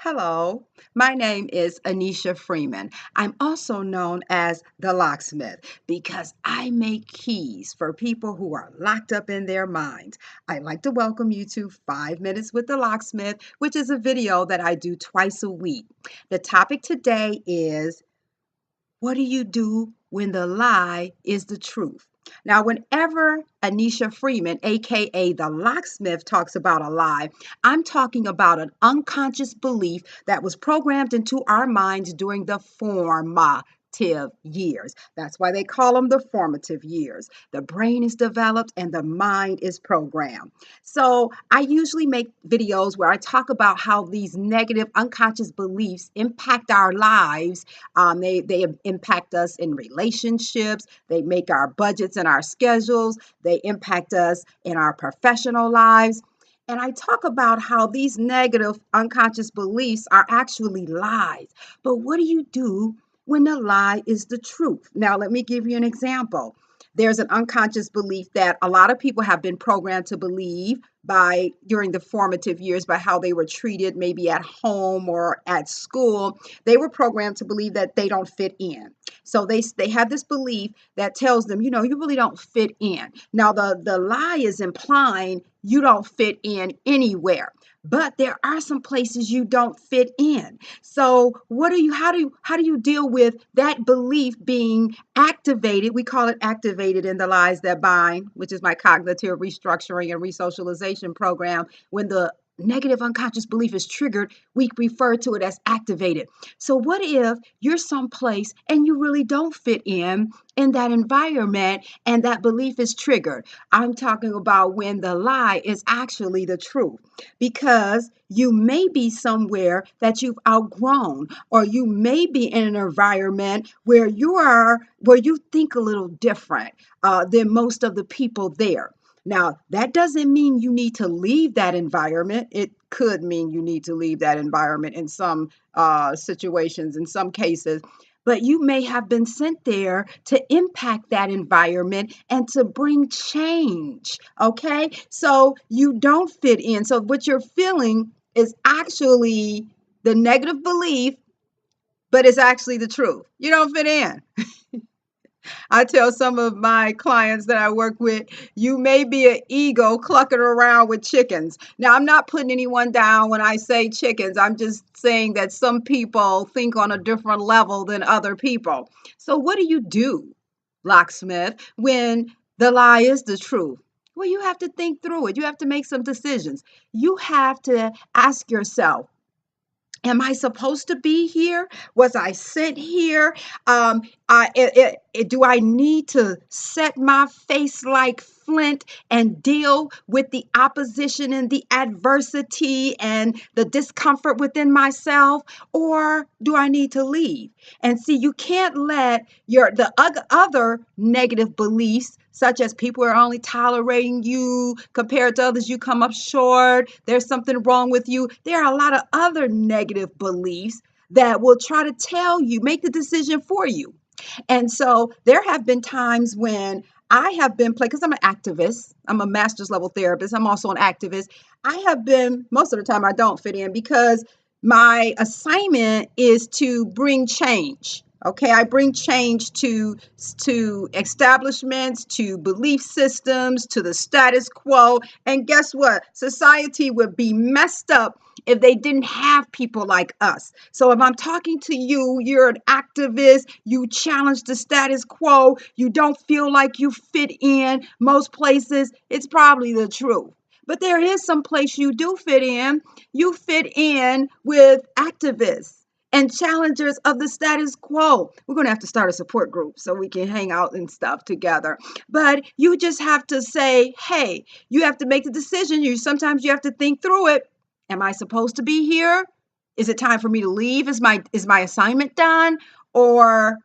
Hello, my name is Anneshia Freeman. I'm also known as the Locksmith because I make keys for people who are locked up in their minds. I'd like to welcome you to 5 Minutes with the Locksmith, which is a video that I do twice a week. The topic today is, what do you do when the lie is the truth? Now, whenever Anneshia Freeman, aka the locksmith, talks about a lie, I'm talking about an unconscious belief that was programmed into our minds during the formative years. That's why they call them the formative years. The brain is developed and the mind is programmed. So I usually make videos where I talk about how these negative unconscious beliefs impact our lives. They impact us in relationships. They make our budgets and our schedules. They impact us in our professional lives. And I talk about how these negative unconscious beliefs are actually lies. But what do you do when the lie is the truth? Now, let me give you an example. There's an unconscious belief that a lot of people have been programmed to believe by during the formative years by how they were treated, maybe at home or at school. They were programmed to believe that they don't fit in. So they have this belief that tells them, you really don't fit in. Now the lie is implying you don't fit in anywhere. But there are some places you don't fit in. So how do you deal with that belief being activated? We call it activated in the Lies That Bind, which is my cognitive restructuring and resocialization program. When the negative unconscious belief is triggered, we refer to it as activated. So what if you're someplace and you really don't fit in that environment and that belief is triggered? I'm talking about when the lie is actually the truth, because you may be somewhere that you've outgrown, or you may be in an environment where you think a little different than most of the people there. Now, that doesn't mean you need to leave that environment. It could mean you need to leave that environment in some situations, in some cases. But you may have been sent there to impact that environment and to bring change. Okay. So you don't fit in. So what you're feeling is actually the negative belief, but it's actually the truth. You don't fit in. I tell some of my clients that I work with, you may be an ego clucking around with chickens. Now, I'm not putting anyone down when I say chickens. I'm just saying that some people think on a different level than other people. So what do, locksmith, when the lie is the truth? Well, you have to think through it. You have to make some decisions. You have to ask yourself, am I supposed to be here? Was I sent here? Do I need to set my face like flint and deal with the opposition and the adversity and the discomfort within myself? Or do I need to leave? And see, you can't let the other negative beliefs, such as people are only tolerating you compared to others, you come up short, there's something wrong with you. There are a lot of other negative beliefs that will try to tell you, make the decision for you. And so there have been times when I have been played, because I'm an activist, I'm a master's level therapist, I'm also an activist. I have been, most of the time I don't fit in because my assignment is to bring change. Okay, I bring change to establishments, to belief systems, to the status quo. And guess what? Society would be messed up if they didn't have people like us. So if I'm talking to you, you're an activist, you challenge the status quo, you don't feel like you fit in most places, it's probably the truth. But there is some place you do fit in. You fit in with activists and challengers of the status quo. We're going to have to start a support group so we can hang out and stuff together. But you just have to say, hey, you have to make the decision. Sometimes you have to think through it. Am I supposed to be here? Is it time for me to leave? Is my assignment done? Or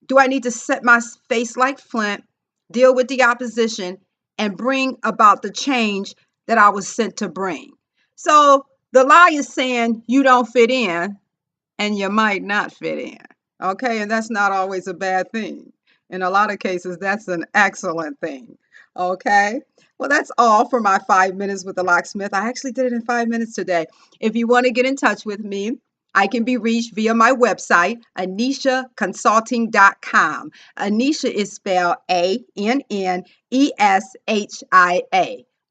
do I need to set my face like flint, deal with the opposition, and bring about the change that I was sent to bring? So the lie is saying you don't fit in, and you might not fit in. Okay, and that's not always a bad thing. In a lot of cases, that's an excellent thing. Okay. Well, that's all for my 5 minutes with the locksmith. I actually did it in 5 minutes today. If you want to get in touch with me, I can be reached via my website, AnnesiaConsulting.com. Anneshia is spelled ANNESHIA.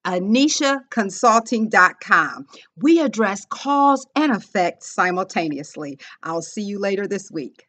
AnnesiaConsulting.com. We address cause and effect simultaneously. I'll see you later this week.